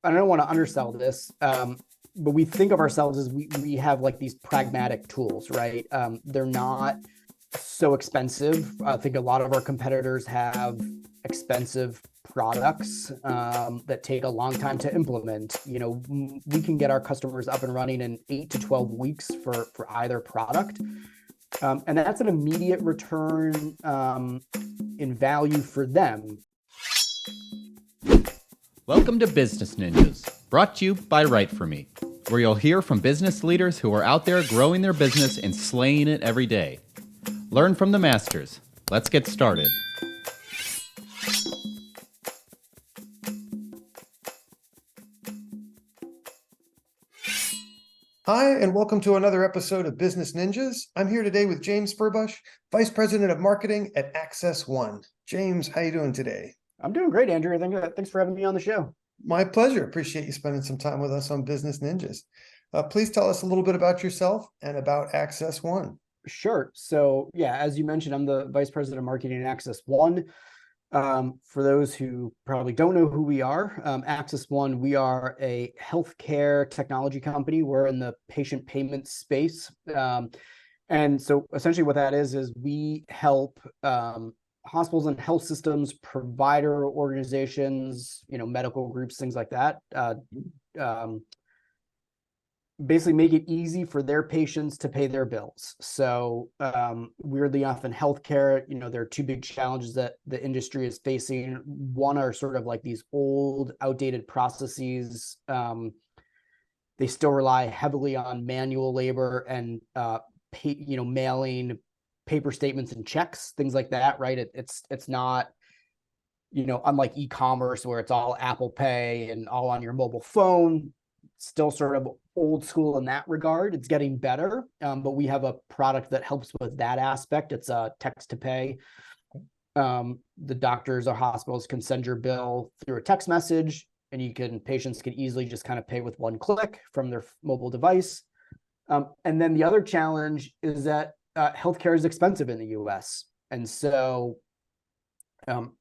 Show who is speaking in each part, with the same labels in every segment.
Speaker 1: I don't want to undersell this, but we think of ourselves as we have like these pragmatic tools, right? They're not so expensive. I think a lot of our competitors have expensive products that take a long time to implement. We can get our customers up and running in 8 to 12 weeks for either product. And that's an immediate return in value for them.
Speaker 2: Welcome to Business Ninjas, brought to you by WriteForMe, where you'll hear from business leaders who are out there growing their business and slaying it every day. Learn from the masters. Let's get started.
Speaker 3: Hi, and welcome to another episode of Business Ninjas. I'm here today with James Furbush, Vice President of Marketing at AccessOne. James, how you doing today?
Speaker 1: I'm doing great, Andrew. Thanks for having me on the show.
Speaker 3: My pleasure. Appreciate you spending some time with us on Business Ninjas. Please tell us a little bit about yourself and about AccessOne.
Speaker 1: Sure. So yeah, as you mentioned, I'm the Vice President of Marketing at AccessOne. For those who probably don't know who we are, AccessOne, we are a healthcare technology company. We're in the patient payment space. And so essentially what that is we help hospitals and health systems, provider organizations, medical groups, things like that, basically make it easy for their patients to pay their bills. So weirdly enough, in healthcare, there are two big challenges that the industry is facing. One are sort of like these old, outdated processes. They still rely heavily on manual labor and mailing paper statements and checks, things like that, right? It's not, unlike e-commerce where it's all Apple Pay and all on your mobile phone. Still sort of old school in that regard. It's getting better, but we have a product that helps with that aspect. It's a text to pay. The doctors or hospitals can send your bill through a text message, and patients can easily just kind of pay with one click from their mobile device. And then the other challenge is that healthcare is expensive in the US. And so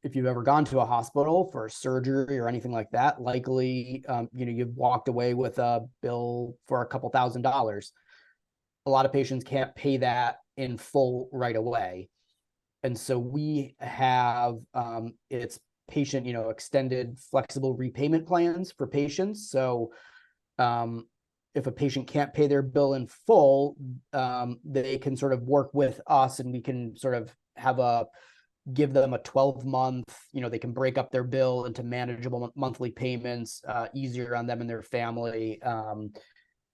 Speaker 1: if you've ever gone to a hospital for surgery or anything like that, likely, you've walked away with a bill for a couple $1,000s. A lot of patients can't pay that in full right away. And so we have, it's patient, extended flexible repayment plans for patients. So if a patient can't pay their bill in full, they can sort of work with us and we can sort of give them a 12-month, they can break up their bill into manageable monthly payments, easier on them and their family,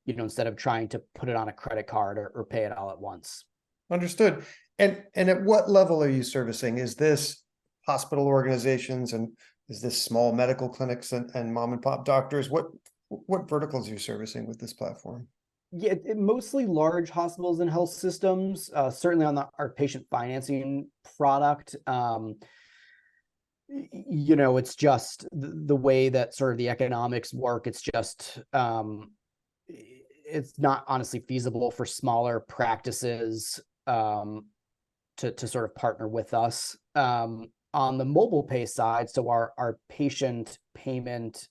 Speaker 1: instead of trying to put it on a credit card or pay it all at once.
Speaker 3: Understood. And at what level are you servicing? Is this hospital organizations and is this small medical clinics and mom and pop doctors? What verticals are you servicing with this platform?
Speaker 1: Yeah, mostly large hospitals and health systems, certainly on our patient financing product. It's just the way that sort of the economics work. It's just, it's not honestly feasible for smaller practices to sort of partner with us. On the mobile pay side, so our patient payment,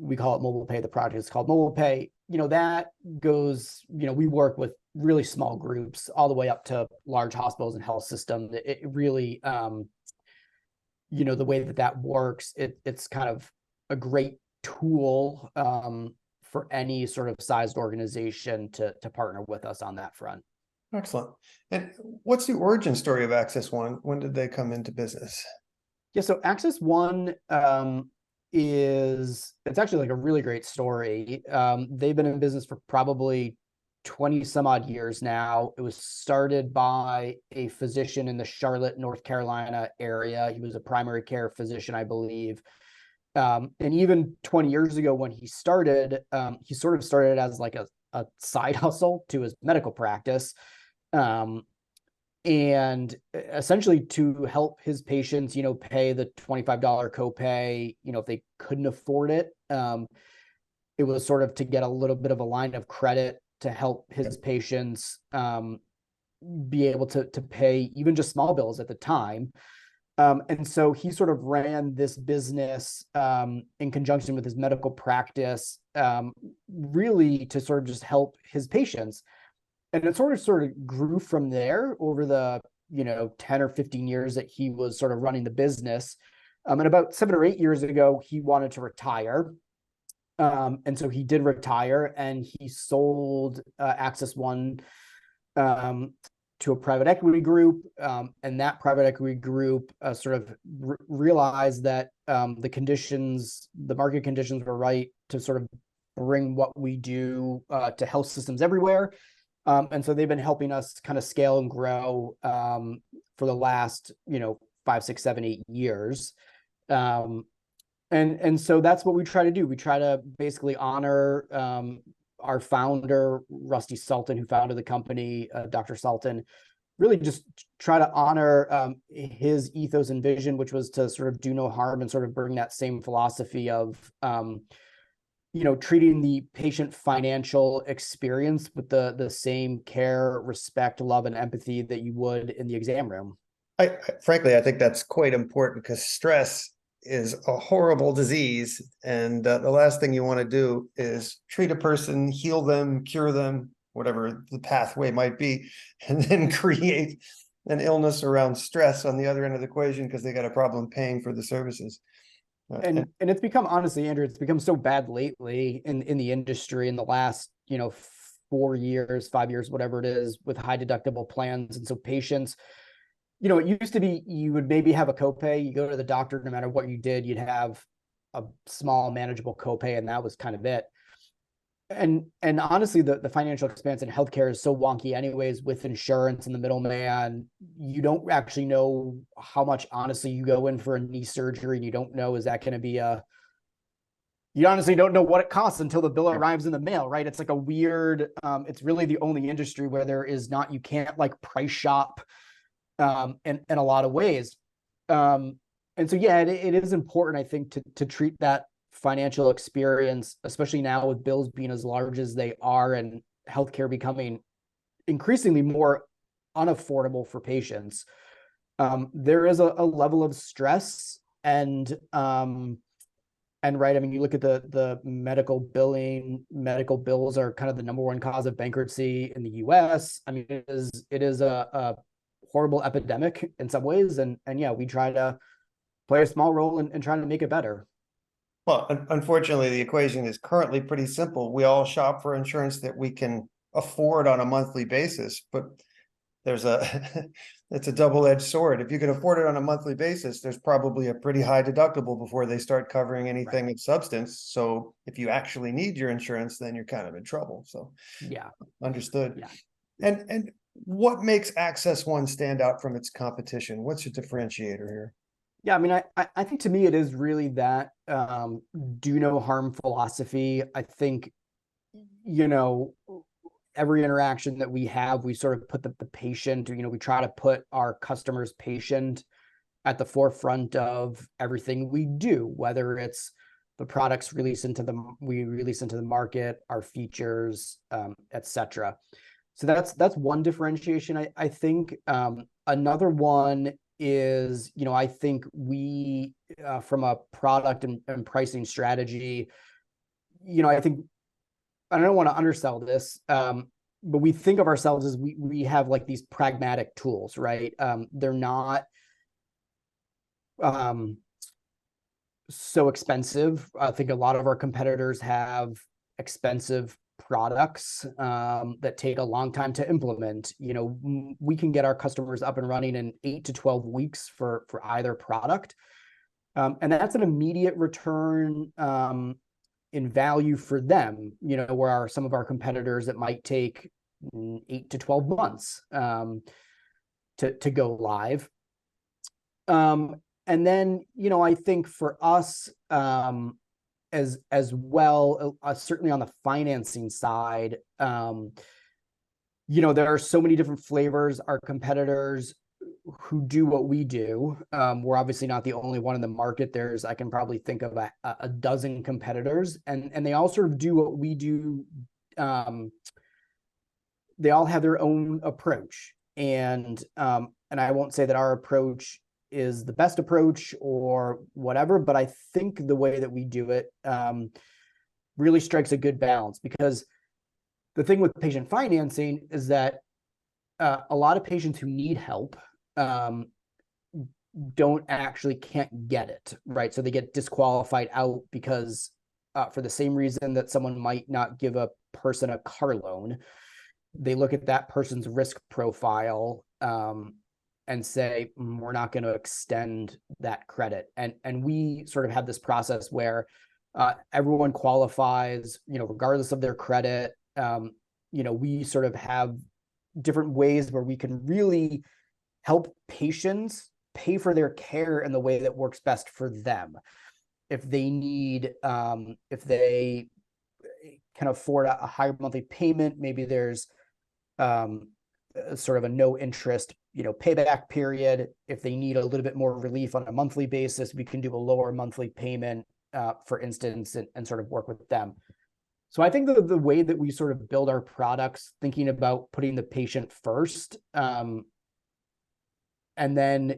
Speaker 1: we call it mobile pay. The project is called mobile pay. That goes, we work with really small groups all the way up to large hospitals and health systems. It really, the way that works, it's kind of a great tool for any sort of sized organization to partner with us on that front.
Speaker 3: Excellent. And what's the origin story of AccessOne? When did they come into business?
Speaker 1: Yeah, so AccessOne, it's actually like a really great story. They've been in business for probably 20 some odd years now. It was started by a physician in the Charlotte, North Carolina area. He was a primary care physician, I believe. And even 20 years ago when he started, he sort of started as like a side hustle to his medical practice. And essentially to help his patients, pay the $25 copay, if they couldn't afford it. It was sort of to get a little bit of a line of credit to help his patients be able to pay even just small bills at the time. And so he sort of ran this business in conjunction with his medical practice, really to sort of just help his patients. And it sort of grew from there over the 10 or 15 years that he was sort of running the business. And about 7 or 8 years ago, he wanted to retire. And so he did retire, and he sold AccessOne to a private equity group, and that private equity group sort of realized that the market conditions were right to sort of bring what we do to health systems everywhere. And so they've been helping us kind of scale and grow for the last 5, 6, 7, 8 years. And so that's what we try to do. We try to basically honor our founder, Rusty Sultan, who founded the company, Dr. Sultan, really just try to honor his ethos and vision, which was to sort of do no harm and sort of bring that same philosophy of, treating the patient financial experience with the same care, respect, love, and empathy that you would in the exam room.
Speaker 3: Frankly, I think that's quite important, because stress is a horrible disease, and the last thing you want to do is treat a person, heal them, cure them, whatever the pathway might be, and then create an illness around stress on the other end of the equation because they got a problem paying for the services.
Speaker 1: And it's become, honestly, Andrew, it's become so bad lately in the industry in the last 4 years, 5 years, whatever it is, with high deductible plans. And so patients, it used to be you would maybe have a copay. You go to the doctor, no matter what you did, you'd have a small manageable copay, and that was kind of it. And honestly, the financial expense in healthcare is so wonky anyways, with insurance and the middleman. You don't actually know how much, honestly, you go in for a knee surgery, and you don't know, is that going to be you honestly don't know what it costs until the bill arrives in the mail, right? It's like a weird, it's really the only industry where you can't like price shop in a lot of ways. And so, yeah, it is important, I think, to treat that financial experience, especially now with bills being as large as they are and healthcare becoming increasingly more unaffordable for patients. There is a level of stress and right. I mean, you look at the medical billing, medical bills are kind of the number one cause of bankruptcy in the US. I mean, it is a horrible epidemic in some ways. And yeah, we try to play a small role in trying to make it better.
Speaker 3: Well, unfortunately, the equation is currently pretty simple. We all shop for insurance that we can afford on a monthly basis, but it's a double-edged sword. If you can afford it on a monthly basis, there's probably a pretty high deductible before they start covering anything of substance. So if you actually need your insurance, then you're kind of in trouble. So
Speaker 1: yeah,
Speaker 3: understood.
Speaker 1: Yeah.
Speaker 3: And what makes AccessOne stand out from its competition? What's your differentiator here?
Speaker 1: Yeah, I mean, I think to me it is really that do no harm philosophy. I think, every interaction that we have, we sort of put the patient, we try to put our customer's patient at the forefront of everything we do, whether it's the products we release into the market, our features, etc. So that's one differentiation. I think another one is, I think we, from a product and pricing strategy, I think, I don't want to undersell this, but we think of ourselves as we have like these pragmatic tools, right? They're not so expensive. I think a lot of our competitors have expensive products that take a long time to implement. We can get our customers up and running in 8 to 12 weeks for either product. And that's an immediate return in value for them, where some of our competitors, it might take 8 to 12 months to go live. And then, I think for us, as well, certainly on the financing side, there are so many different flavors. Our competitors who do what we do, we're obviously not the only one in the market. I can probably think of a dozen competitors, and they all sort of do what we do. They all have their own approach, and I won't say that our approach is the best approach or whatever, but I think the way that we do it really strikes a good balance, because the thing with patient financing is that a lot of patients who need help can't get it, right? So they get disqualified out because for the same reason that someone might not give a person a car loan, they look at that person's risk profile and say, we're not going to extend that credit. And we sort of have this process where everyone qualifies, regardless of their credit. We sort of have different ways where we can really help patients pay for their care in the way that works best for them. If they need, if they can afford a higher monthly payment, maybe there's sort of a no interest, payback period. If they need a little bit more relief on a monthly basis, we can do a lower monthly payment, for instance, and sort of work with them. So I think the way that we sort of build our products, thinking about putting the patient first, and then,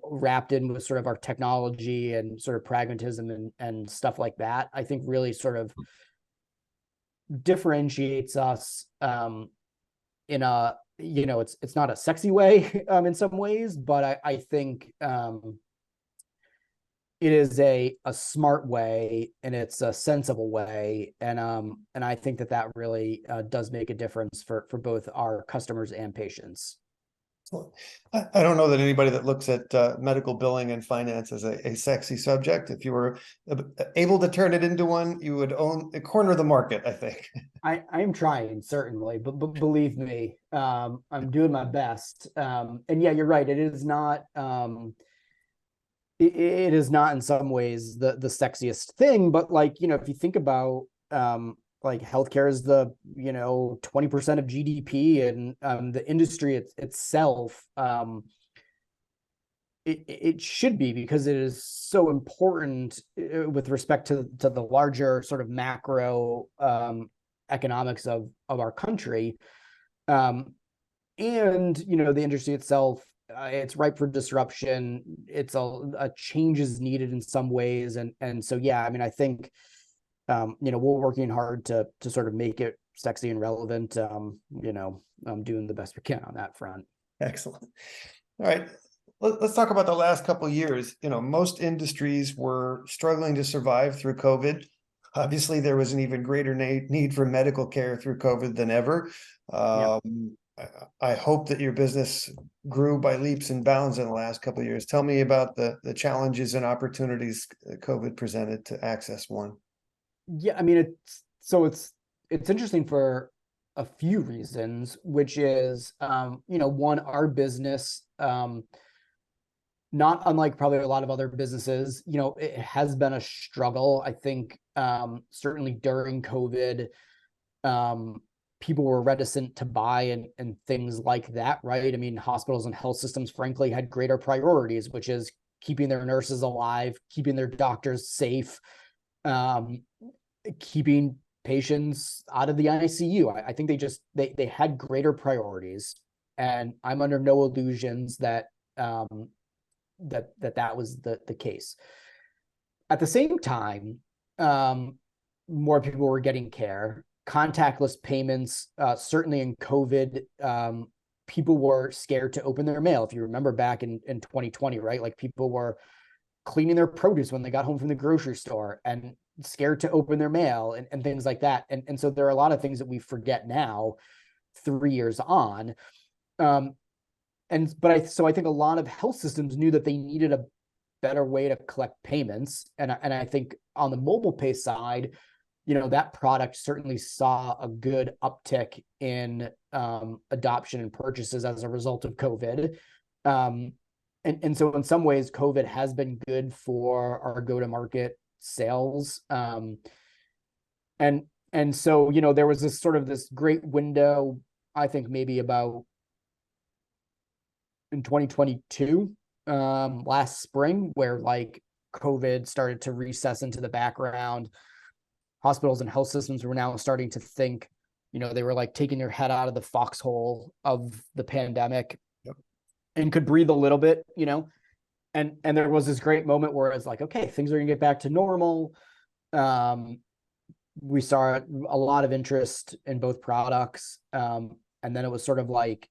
Speaker 1: wrapped in with sort of our technology and sort of pragmatism and stuff like that, I think really sort of differentiates us in a, it's not a sexy way in some ways, but I think it is a smart way, and it's a sensible way. And I think that really does make a difference for both our customers and patients.
Speaker 3: I don't know that anybody that looks at medical billing and finance as a sexy subject. If you were able to turn it into one, you would own a corner of the market, I think.
Speaker 1: I'm trying, certainly, but believe me, I'm doing my best. And yeah, you're right. It is not, it is not in some ways the sexiest thing, but if you think about, healthcare is the 20% of GDP, and the industry itself, it should be, because it is so important with respect to the larger sort of macro economics of our country, and the industry itself. It's ripe for disruption. It's a change is needed in some ways, and so yeah, I mean, I think we're working hard to sort of make it sexy and relevant. Doing the best we can on that front.
Speaker 3: Excellent. All right, let's talk about the last couple of years. Most industries were struggling to survive through COVID. Obviously, there was an even greater need for medical care through COVID than ever.
Speaker 1: Yep.
Speaker 3: I hope that your business grew by leaps and bounds in the last couple of years. Tell me about the challenges and opportunities COVID presented to AccessOne.
Speaker 1: Yeah, I mean, it's interesting for a few reasons, which is, one, our business, not unlike probably a lot of other businesses, it has been a struggle. I think certainly during COVID, people were reticent to buy and things like that, right? I mean, hospitals and health systems, frankly, had greater priorities, which is keeping their nurses alive, keeping their doctors safe, keeping patients out of the ICU. I think they had greater priorities, and I'm under no illusions that that was the case. At the same time, more people were getting care. Contactless payments, certainly in COVID, people were scared to open their mail. If you remember back in 2020, right? Like, people were cleaning their produce when they got home from the grocery store and scared to open their mail and things like that. And so there are a lot of things that we forget now, 3 years on. So I think a lot of health systems knew that they needed a better way to collect payments. And I think on the mobile pay side, that product certainly saw a good uptick in adoption and purchases as a result of COVID. And so in some ways, COVID has been good for our go-to-market sales. And so, there was this great window, I think maybe about in 2022, last spring, where COVID started to recess into the background. Hospitals and health systems were now starting to think, they were taking their head out of the foxhole of the pandemic.
Speaker 3: Yep.
Speaker 1: And could breathe a little bit, and there was this great moment where it's like, okay, things are gonna get back to normal. We saw a lot of interest in both products. And then it was sort of like,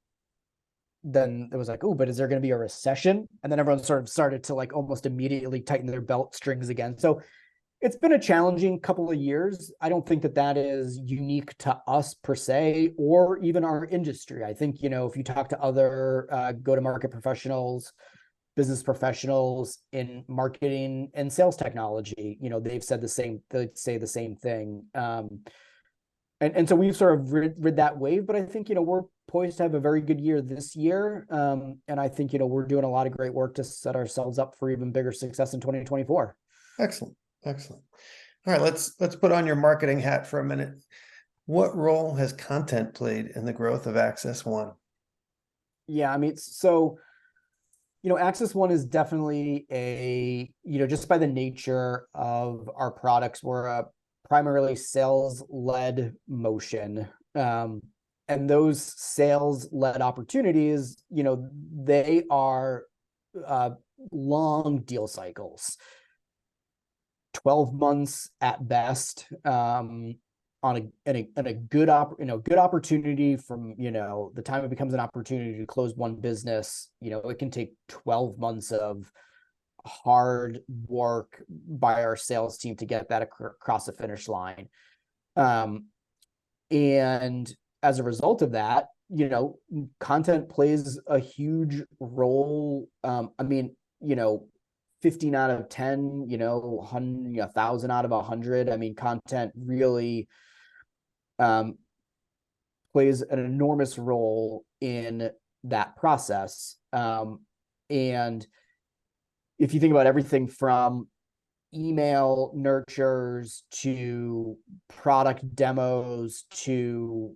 Speaker 1: then it was like, oh, but is there going to be a recession? And then everyone sort of started to like almost immediately tighten their belt strings again. So it's been a challenging couple of years. I don't think that that is unique to us per se, or even our industry. I think, you know, if you talk to other go-to-market professionals, business professionals in marketing and sales technology, you know, they've said the same, they say the same thing. And so we've sort of rid that wave, but I think, you know, we're poised to have a very good year this year. And I think, you know, we're doing a lot of great work to set ourselves up for even bigger success in 2024.
Speaker 3: Excellent. Excellent. All right, let's put on your marketing hat for a minute. What role has content played in the growth of AccessOne?
Speaker 1: Yeah, I mean, so, you know, AccessOne is definitely a, you know, just by the nature of our products, we're a primarily sales-led motion. And those sales-led opportunities, you know, they are long deal cycles, 12 months at best, on a good opportunity from, you know, the time it becomes an opportunity to close one business. You know, it can take 12 months of hard work by our sales team to get that across the finish line. And as a result of that, you know, content plays a huge role. I mean, you know, 15 out of 10, you know, 1,000 out of 100. I mean, content really plays an enormous role in that process. And if you think about everything from email nurtures to product demos to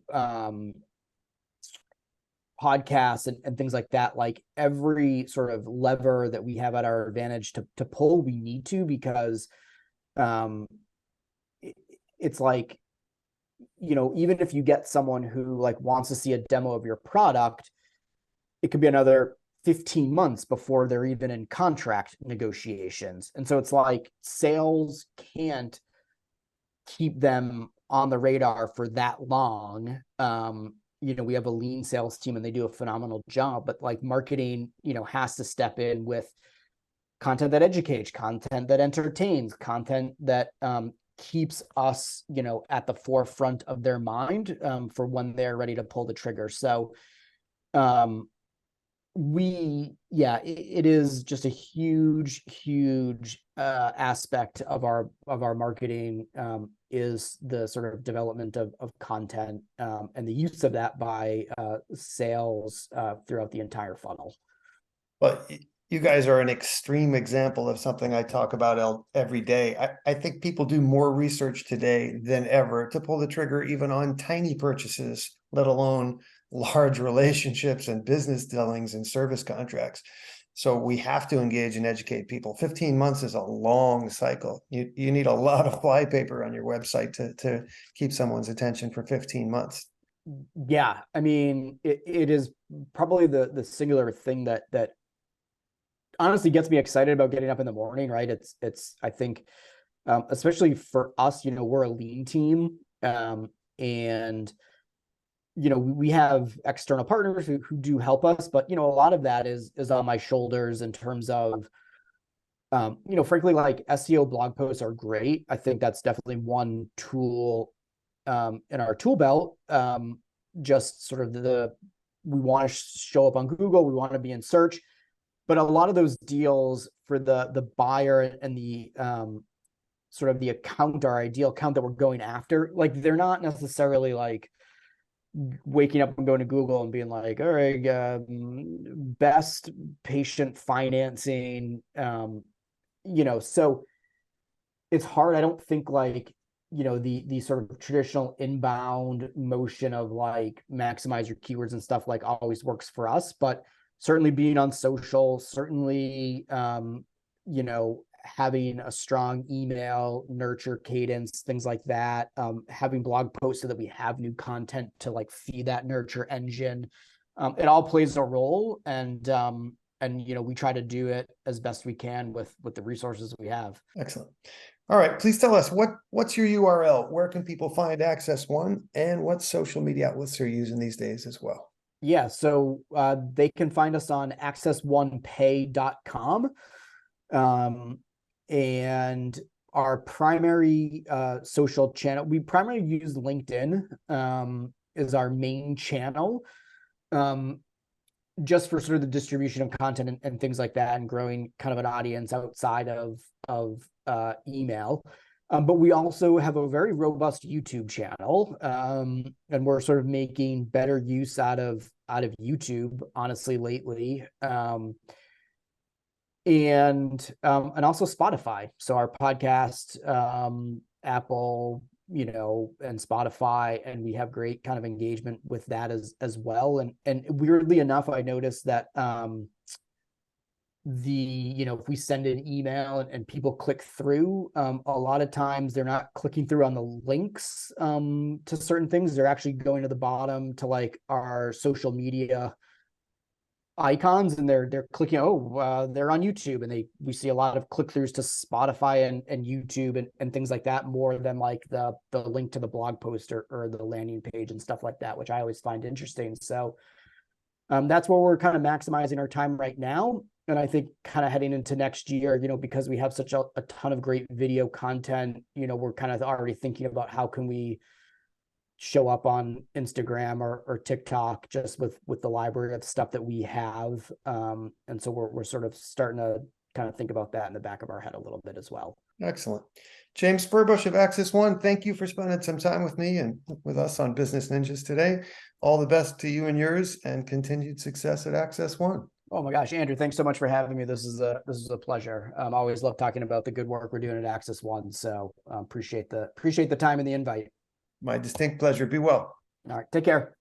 Speaker 1: podcasts and things like that, like every sort of lever that we have at our advantage to pull, we need to, because it's like, you know, even if you get someone who like wants to see a demo of your product, it could be another 15 months before they're even in contract negotiations. And so it's like sales can't keep them on the radar for that long. You know, we have a lean sales team and they do a phenomenal job, but like marketing, you know, has to step in with content that educates, content that entertains, content that keeps us, you know, at the forefront of their mind for when they're ready to pull the trigger. So it is just a huge aspect of our marketing, is the sort of development of content and the use of that by sales throughout the entire funnel.
Speaker 3: Well, you guys are an extreme example of something I talk about every day. I think people do more research today than ever to pull the trigger even on tiny purchases, let alone large relationships and business dealings and service contracts. So we have to engage and educate people. 15 months is a long cycle. You need a lot of flypaper on your website to keep someone's attention for 15 months.
Speaker 1: Yeah, I mean, it is probably the singular thing that honestly gets me excited about getting up in the morning, right? It's I think, especially for us, you know, we're a lean team, and you know, we have external partners who do help us, but you know, a lot of that is on my shoulders in terms of, you know, frankly, like SEO blog posts are great. I think that's definitely one tool in our tool belt. Just sort of we want to show up on Google, we want to be in search, but a lot of those deals for the buyer and the sort of the account, our ideal account that we're going after, like they're not necessarily like waking up and going to Google and being like, all right, best patient financing, you know, so it's hard. I don't think like, you know, the sort of traditional inbound motion of like maximize your keywords and stuff like always works for us, but certainly being on social, certainly, you know, having a strong email nurture cadence, things like that, having blog posts so that we have new content to like feed that nurture engine. It all plays a role. And and we try to do it as best we can with the resources we have.
Speaker 3: Excellent. All right, please tell us what's your URL? Where can people find AccessOne, and what social media outlets they're using these days as well?
Speaker 1: Yeah, so they can find us on accessonepay.com. And our primary social channel, we primarily use LinkedIn as our main channel, just for sort of the distribution of content and things like that, and growing kind of an audience outside of email. But we also have a very robust YouTube channel, and we're sort of making better use out of YouTube, honestly, lately. And also Spotify. So our podcast, Apple, and Spotify, and we have great kind of engagement with that as well. And weirdly enough, I noticed that if we send an email and people click through, a lot of times they're not clicking through on the links to certain things. They're actually going to the bottom to like our social media icons, and they're clicking, they're on YouTube, and we see a lot of click-throughs to Spotify and YouTube and things like that, more than like the link to the blog post or the landing page and stuff like that, which I always find interesting. So that's where we're kind of maximizing our time right now. And I think kind of heading into next year, because we have such a ton of great video content, we're kind of already thinking about how can we show up on Instagram or TikTok, just with the library of stuff that we have. And so we're sort of starting to kind of think about that in the back of our head a little bit as well.
Speaker 3: Excellent. James Furbush of AccessOne, thank you for spending some time with me and with us on Business Ninjas today. All the best to you and yours, and continued success at AccessOne.
Speaker 1: Oh my gosh, Andrew, thanks so much for having me. This is a pleasure. I always love talking about the good work we're doing at AccessOne. So appreciate the time and the invite.
Speaker 3: My distinct pleasure. Be well.
Speaker 1: All right, take care.